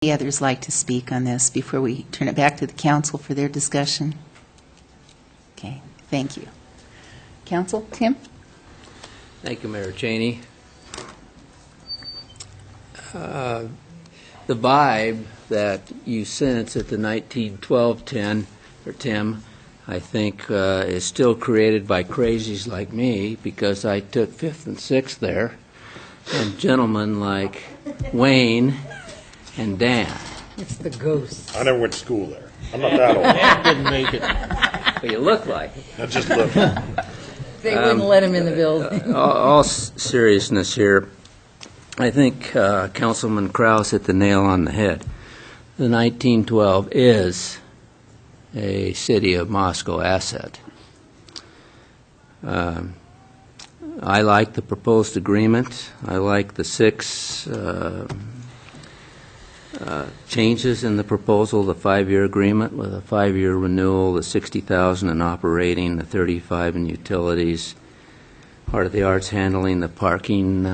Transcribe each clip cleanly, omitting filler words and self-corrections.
Any others like to speak on this before we turn it back to the council for their discussion? Okay, thank you. Council, Tim? Thank you, Mayor Cheney. The vibe that you sense at the 1912 Tim, I think is still created by crazies like me, because I took 5th and 6th there, and gentlemen like Wayne and Dan. It's the ghosts. I never went to school there. I'm not that old. Dan didn't make it. Well, you look like it. I just look. They wouldn't let him in the building. All seriousness here, I think Councilman Kraus hit the nail on the head. The 1912 is a City of Moscow asset. I like the proposed agreement. I like the 6 changes in the proposal, the 5-year agreement with a 5-year renewal, the $60,000 in operating, the $35,000 in utilities, part of the arts handling, the parking,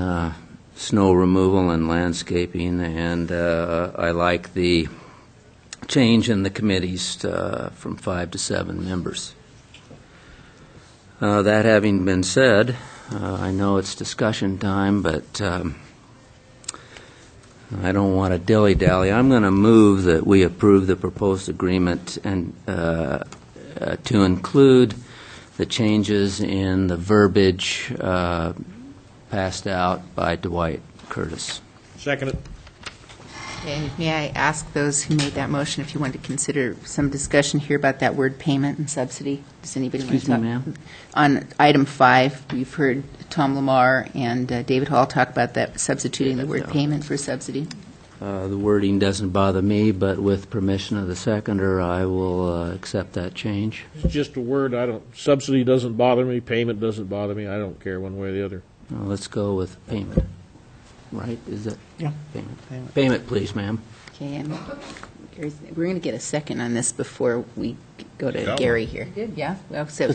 snow removal and landscaping, and I like the change in the committees from 5 to 7 members. That having been said, I know it's discussion time, but I don't want to dilly-dally. I'm going to move that we approve the proposed agreement and to include the changes in the verbiage passed out by Dwight Curtis. Second it. Okay, may I ask those who made that motion if you want to consider some discussion here about that word payment and subsidy? Does anybody want to talk? Ma'am? On item 5, we've heard Tom Lamar and David Hall talk about that, substituting the word payment for subsidy. The wording doesn't bother me, but with permission of the seconder, I will accept that change. It's just a word. Subsidy doesn't bother me. Payment doesn't bother me. I don't care one way or the other. Let's go with payment. Right? Is it? Yeah. Payment. Payment, please, ma'am. Okay, and we're going to get a second on this before we go to Gary here. Did, yeah. Well, so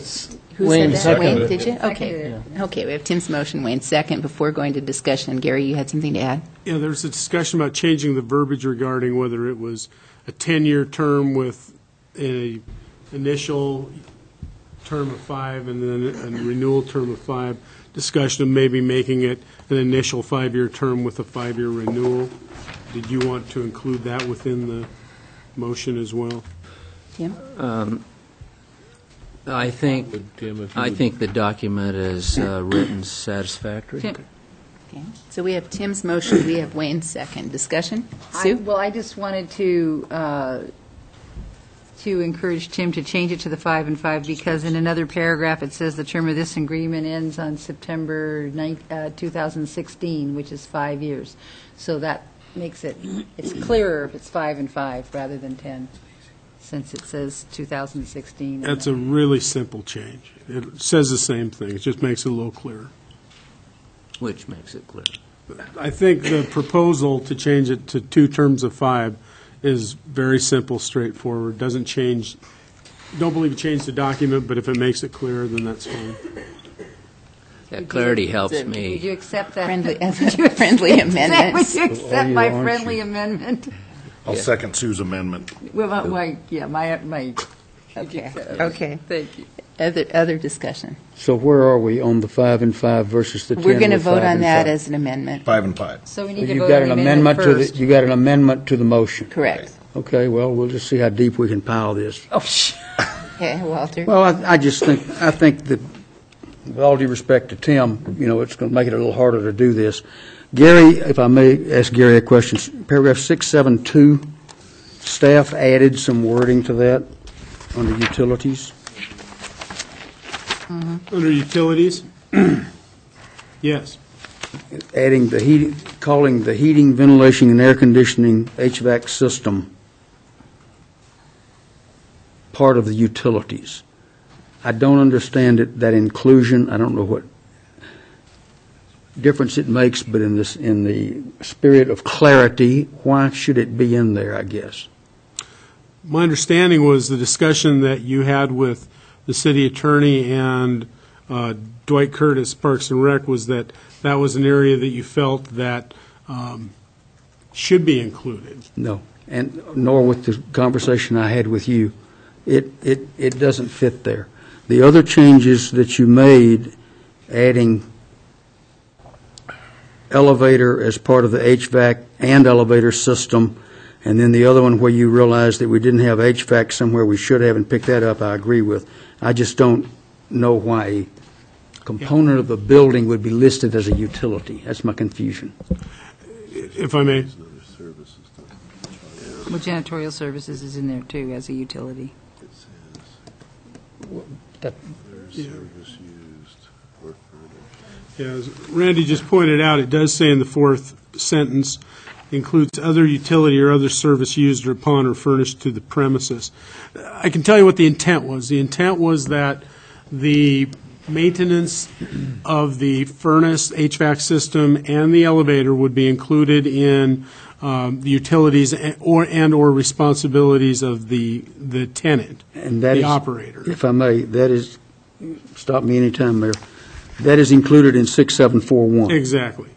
who Wayne said that? Wayne, seconded did you? it. Okay. Seconded it. Okay, we have Tim's motion, Wayne second. Before going to discussion, Gary, you had something to add? Yeah, there's a discussion about changing the verbiage regarding whether it was a 10-year term with an initial term of 5 and then a renewal term of 5. Discussion of maybe making it an initial 5-year term with a 5-year renewal. Did you want to include that within the motion as well? Tim? I think the document is written satisfactory. Tim. Okay. So we have Tim's motion, we have Wayne's second. Discussion? Sue? Well, I just wanted to encourage Tim to change it to the 5 and 5, because in another paragraph it says the term of this agreement ends on September 2016, which is 5 years. So that makes it's clearer if it's 5 and 5 rather than 10, since it says 2016. That's a really simple change. It says the same thing. It just makes it a little clearer. Which makes it clear. I think the proposal to change it to 2 terms of 5 is very simple, straightforward. Doesn't change. Don't believe it changed the document, but if it makes it clearer, then that's fine. That clarity helps Would me. you accept that? Friendly amendment. Would you accept my friendly amendment? I'll second Sue's amendment. Well, my Okay. Okay. Thank you. Other discussion. So where are we on the 5 and 5 versus the 10? We're going to with vote 5 on and that 5? as an amendment. 5 and 5. So we need to You've vote got on an the amendment to first. you got an amendment to the motion. Correct. Okay, well, we'll just see how deep we can pile this. Oh, Okay, Walter? Well, I think that, with all due respect to Tim, it's going to make it a little harder to do this. Gary, if I may ask Gary a question, paragraph 672, staff added some wording to that under utilities. Under utilities? Yes. Adding calling the heating, ventilation, and air conditioning HVAC system part of the utilities. I don't understand that inclusion. I don't know what difference it makes, but in the spirit of clarity, why should it be in there, I guess? My understanding was the discussion that you had with the city attorney and Dwight Curtis, Parks and Rec, was that was an area that you felt that should be included. No, and nor with the conversation I had with you. It doesn't fit there. The other changes that you made, adding elevator as part of the HVAC and elevator system, and then the other one where you realized that we didn't have HVAC somewhere we should have and picked that up, I agree with. I just don't know why a component of the building would be listed as a utility. That's my confusion. If I may, Well, janitorial services is in there too as a utility. yeah, as Randy just pointed out, it does say in the fourth sentence, includes other utility or other service used upon or furnished to the premises. I can tell you what the intent was. The intent was that the maintenance of the furnace, HVAC system, and the elevator would be included in the utilities and/or responsibilities of the tenant, And that the is, operator. if I may, that is, stop me anytime, Mayor, that is included in 6741. Exactly.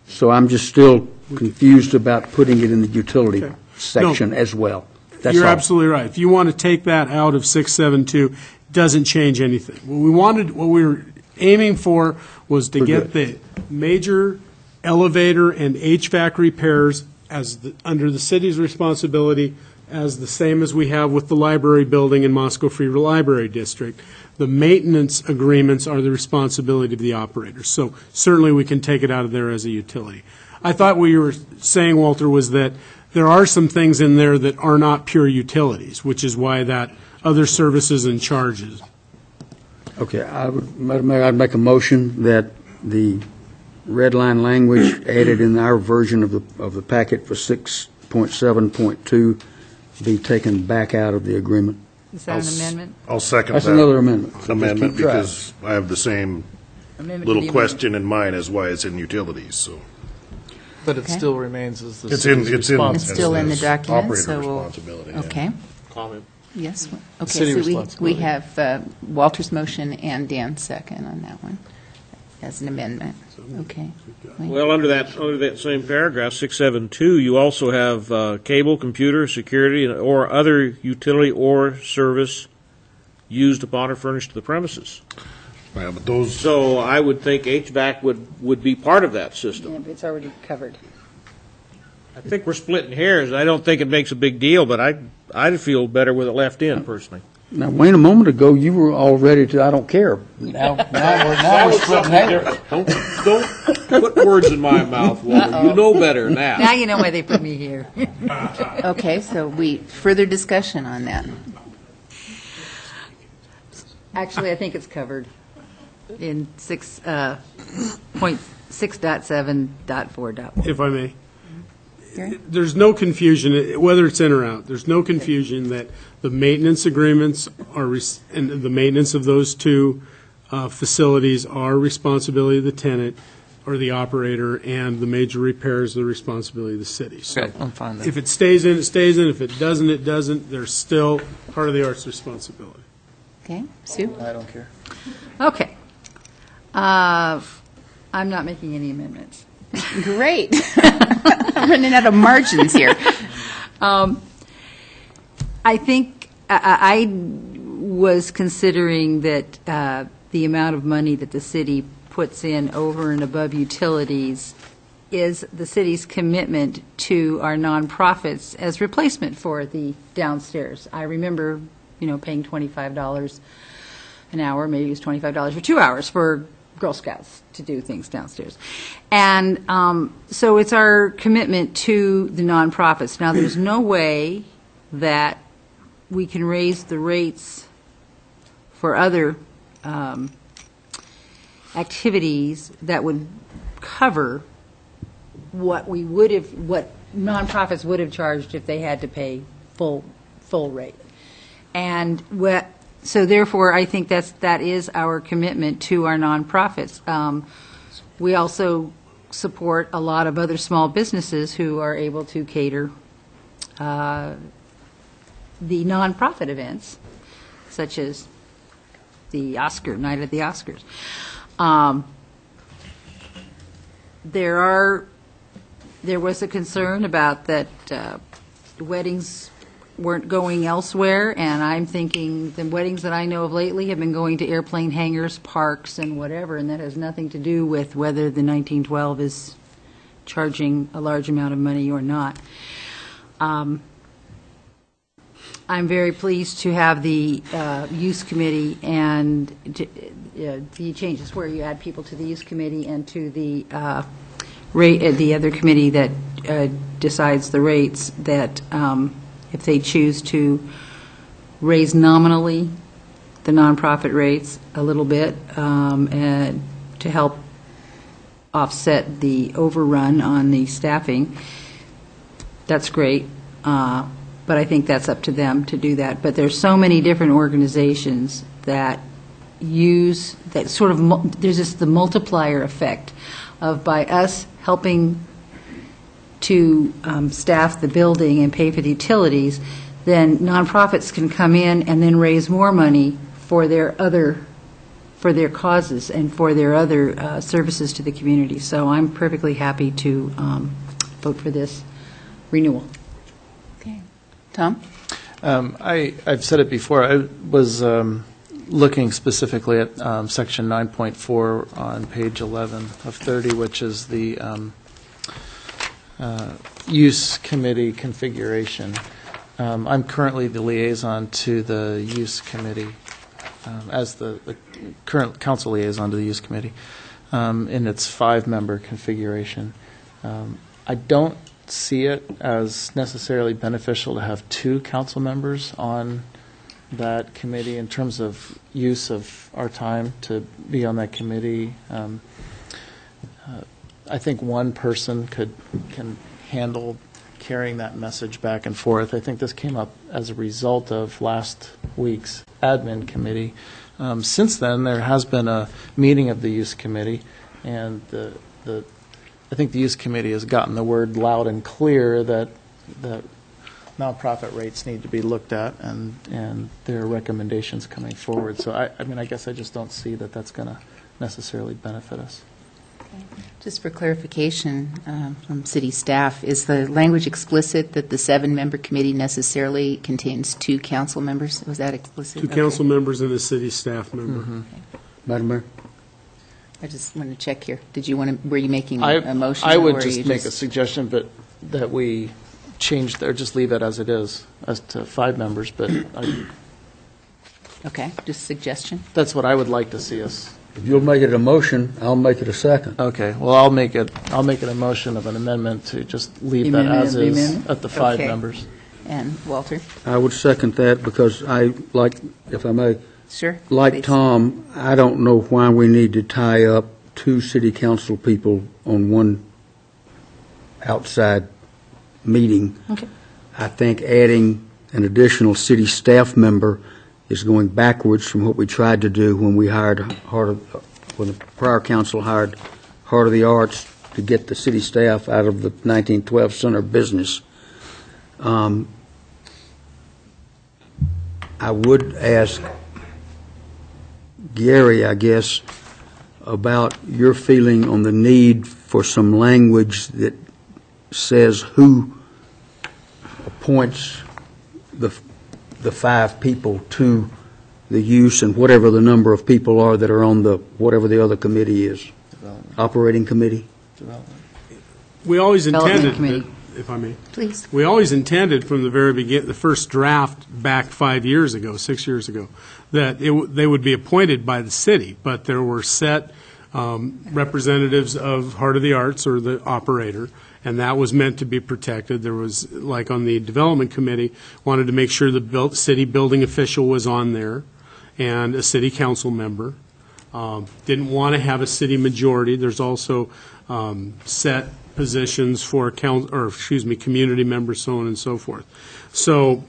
So I'm just still confused about putting it in the utility Okay. section as well. That's You're all. absolutely right. If you want to take that out of 672, it doesn't change anything. What we were aiming for was to We're get good. the major elevator and HVAC repairs under the city's responsibility as the same as we have with the library building in Moscow Free Library District. The maintenance agreements are the responsibility of the operators. So certainly we can take it out of there as a utility. I thought what you were saying, Walter, was that there are some things in there that are not pure utilities, which is why that other services and charges. Okay, Madam Mayor, I'd make a motion that the red line language added in our version of the packet for 6.7.2 be taken back out of the agreement. Is that an amendment? I'll second That's that another amendment. So just amendment keep track. because I have the same Amendment to little the question in mind as why it's in utilities, so. But it Okay. still remains as the It's in, city's it's in. responsibility. It's still in the as document, operator so we'll- responsibility, yeah. Okay, Comment. yes. Okay, City so we responsibility. have Walter's motion and Dan's second on that one as an amendment. Okay. Well, under that same paragraph, 672, you also have cable, computer, security, or other utility or service used upon or furnished to the premises. Yeah, but those, So I would think HVAC would be part of that system. Yeah, but it's already covered. I think we're splitting hairs. I don't think it makes a big deal, but I'd feel better with it left in personally. Now, Wayne, a moment ago, you were all ready to, I don't care. Now we're splitting hairs. Don't put words in my mouth, Walter. You know better than Now that. you know why they put me here. Okay, so further discussion on that. Actually, I think it's covered in 6.6.7.4. If I may. Gary? There's no confusion, whether it's in or out, there's no confusion that the maintenance agreements and the maintenance of those two facilities are responsibility of the tenant or the operator, and the major repairs are the responsibility of the city. So Okay, I'm fine then. if it stays in, it stays in. If it doesn't, it doesn't. There's still part of the art's responsibility. Okay, Sue? I don't care. Okay. I'm not making any amendments. Great. I'm running out of margins here. I think I was considering that the amount of money that the city puts in over and above utilities is the city's commitment to our nonprofits as replacement for the downstairs. I remember, paying $25 an hour, maybe it was $25 for 2 hours for Girl Scouts to do things downstairs. And so it's our commitment to the nonprofits. Now, there's no way that we can raise the rates for other activities that would cover what nonprofits would have charged if they had to pay full rate. And so therefore, I think that is our commitment to our nonprofits. We also support a lot of other small businesses who are able to cater the nonprofit events, such as the night at the Oscars. There are there was a concern about that weddings weren't going elsewhere, and I'm thinking the weddings that I know of lately have been going to airplane hangars, parks, and whatever, and that has nothing to do with whether the 1912 is charging a large amount of money or not. I'm very pleased to have the use committee and the changes where you add people to the use committee and to the the other committee that decides the rates, that if they choose to raise nominally the nonprofit rates a little bit and to help offset the overrun on the staffing, that's great. But I think that's up to them to do that. But there's so many different organizations that use, that sort of, there's just the multiplier effect of, by us helping to staff the building and pay for the utilities, then nonprofits can come in and then raise more money for their causes and for their other services to the community. So I'm perfectly happy to vote for this renewal. Okay. Tom? I've said it before. I was looking specifically at Section 9.4 on page 11 of 30, which is the use committee configuration. I'm currently the liaison to the use committee, as the current council liaison to the use committee, in its 5-member configuration. I don't see it as necessarily beneficial to have 2 council members on that committee in terms of use of our time to be on that committee. I think one person can handle carrying that message back and forth. I think this came up as a result of last week's admin committee. Since then, there has been a meeting of the use committee, and I think the use committee has gotten the word loud and clear that nonprofit rates need to be looked at, and there are recommendations coming forward. So I mean, I guess I just don't see that that's going to necessarily benefit us. Just for clarification from city staff, is the language explicit that the 7-member committee necessarily contains 2 council members? Was that explicit? 2 council members and a city staff member. Mm-hmm. Madam Mayor? I just want to check here. Were you making a motion? I would or just you make a suggestion, but that we change, or just leave it as it is, as to 5 members, but Okay, just suggestion. that's what I would like to see us. If you'll make it a motion, I'll make it a second. Okay, well, I'll make it a motion of an amendment to just leave that Amendment as of the is amendment? at the 5 Okay. members. And Walter? I would second that because I, like, if I may, Sure. like please. Tom, I don't know why we need to tie up 2 city council people on one outside meeting. Okay. I think adding an additional city staff member is going backwards from what we tried to do when we hired when the prior council hired Heart of the Arts to get the city staff out of the 1912 center business. I would ask Gary, I guess, about your feeling on the need for some language that says who appoints the 5 people to the use and whatever the number of people are that are on the, whatever the other committee is. Operating committee? We always Development intended, committee. if I may, Please. we always intended from the very beginning, the first draft back 6 years ago, that they would be appointed by the city, but there were set representatives of Heart of the Arts or the operator, and that was meant to be protected. There was, like on the development committee, wanted to make sure the city building official was on there and a city council member. Didn't want to have a city majority. There's also set positions for community members, so on and so forth. So,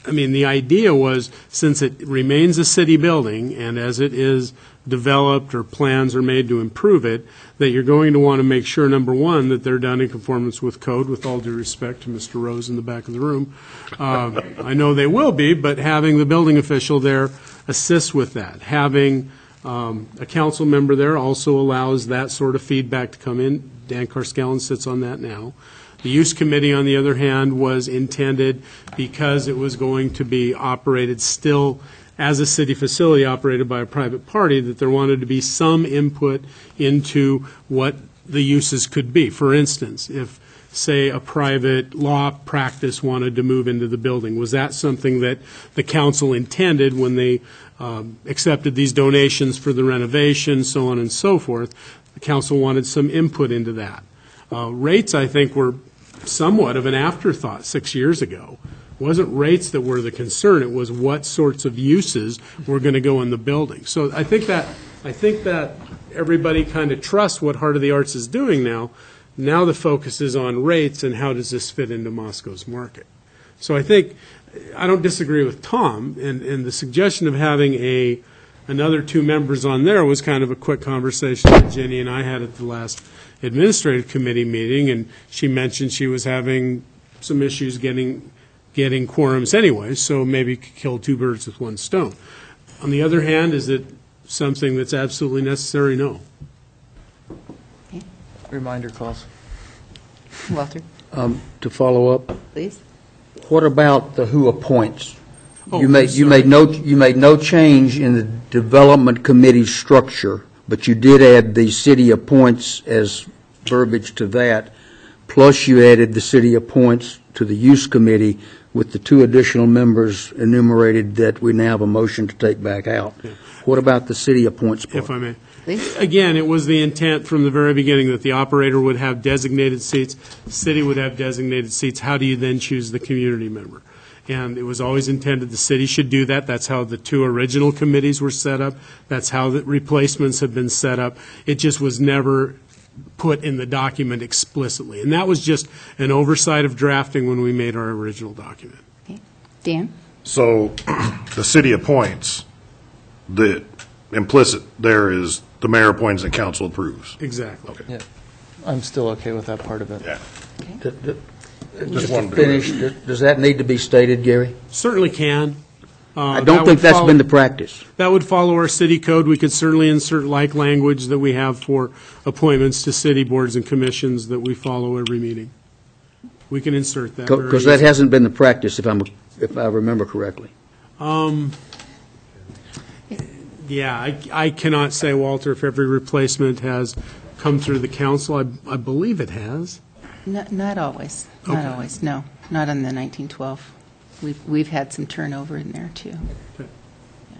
I mean, the idea was, since it remains a city building, and as it is developed or plans are made to improve it, that you're going to want to make sure, number one, that they're done in conformance with code, with all due respect to Mr. Rose in the back of the room. I know they will be, but having the building official there assists with that. Having A council member there also allows that sort of feedback to come in. Dan Carskellen sits on that now. The use committee, on the other hand, was intended because it was going to be operated still as a city facility operated by a private party, that there wanted to be some input into what the uses could be. For instance, if, say, a private law practice wanted to move into the building, was that something that the council intended when they accepted these donations for the renovation, so on and so forth? The council wanted some input into that. Rates, I think, were somewhat of an afterthought 6 years ago. It wasn't rates that were the concern, it was what sorts of uses were going to go in the building. So I think that everybody kind of trusts what Heart of the Arts is doing now. Now the focus is on rates and how does this fit into Moscow's market. So I don't disagree with Tom, and the suggestion of having another two members on there was kind of a quick conversation that Jenny and I had at the last administrative committee meeting, and she mentioned she was having some issues getting quorums anyway, so maybe kill two birds with one stone. On the other hand, is it something that's absolutely necessary? No. Reminder calls. Walter, To follow up, please. what about the who appoints? Oh, You made no change in the development committee structure, but you did add the city appoints as verbiage to that, plus you added the city appoints to the use committee with the two additional members enumerated that we now have a motion to take back out. Yeah. What about the city appoints part? If I may. Please. Again, it was the intent from the very beginning that the operator would have designated seats, the city would have designated seats. How do you then choose the community member? And it was always intended the city should do that. That's how the two original committees were set up. That's how the replacements have been set up. It just was never put in the document explicitly. And that was just an oversight of drafting when we made our original document. Okay. Dan? So the city appoints, the implicit there is the mayor appoints and council approves. Exactly. Okay. Yeah, I'm still okay with that part of it. Yeah. Just to wanted to- finish, does that need to be stated, Gary? Certainly can. I don't think that's been the practice. That would follow our city code. We could certainly insert like language that we have for appointments to city boards and commissions that we follow every meeting. We can insert that. very Because that easily. hasn't been the practice, if I remember correctly. Yeah, I cannot say, Walter, if every replacement has come through the council. I believe it has. Not always. Not Okay. always, no. Not on the 1912. We've had some turnover in there, too. Okay. Yeah.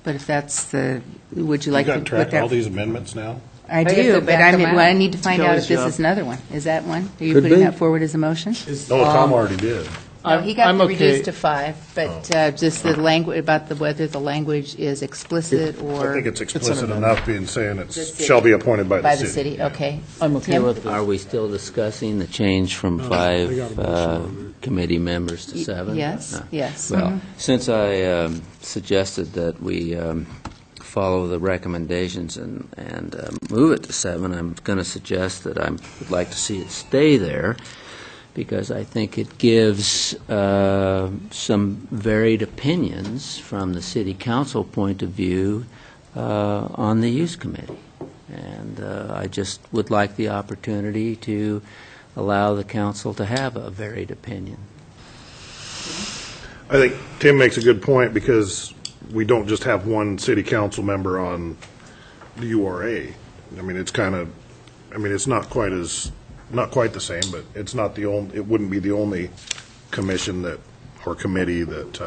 But if that's would you You like to got put track that? all these amendments now? I guess do, they but back them I out. need to find out Kelly's if this job. is another one. Is that one? Are you Could putting be. that forward as a motion? No, Tom already did. No, he got I'm the okay. reduced to 5, but just the language, about whether the language is explicit or... I think it's an explicit amendment. enough being saying The it city. shall be appointed by By the the city. city, okay. I'm okay Tim? with Are it. we still discussing the change from I five got a motion on committee members to seven? Yes, No. yes. Well, since I suggested that we follow the recommendations and move it to seven, I'm going to suggest that I would like to see it stay there, because I think it gives some varied opinions from the city council point of view on the use committee. And I just would like the opportunity to allow the council to have a varied opinion. I think Tim makes a good point, because we don't just have one city council member on the URA. I mean, it's kind of, it's not quite the same, but it's not the only, it wouldn't be the only commission that, or committee that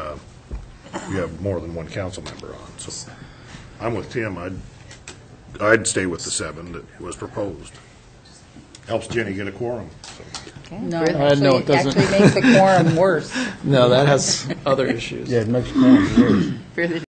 you have more than one council member on. So I'm with Tim. I'd stay with the 7 that was proposed. Helps Jenny get a quorum. So. Okay. No, Further- No, it doesn't. Actually makes the quorum worse. No, that has other issues. Yeah, it makes it more. Further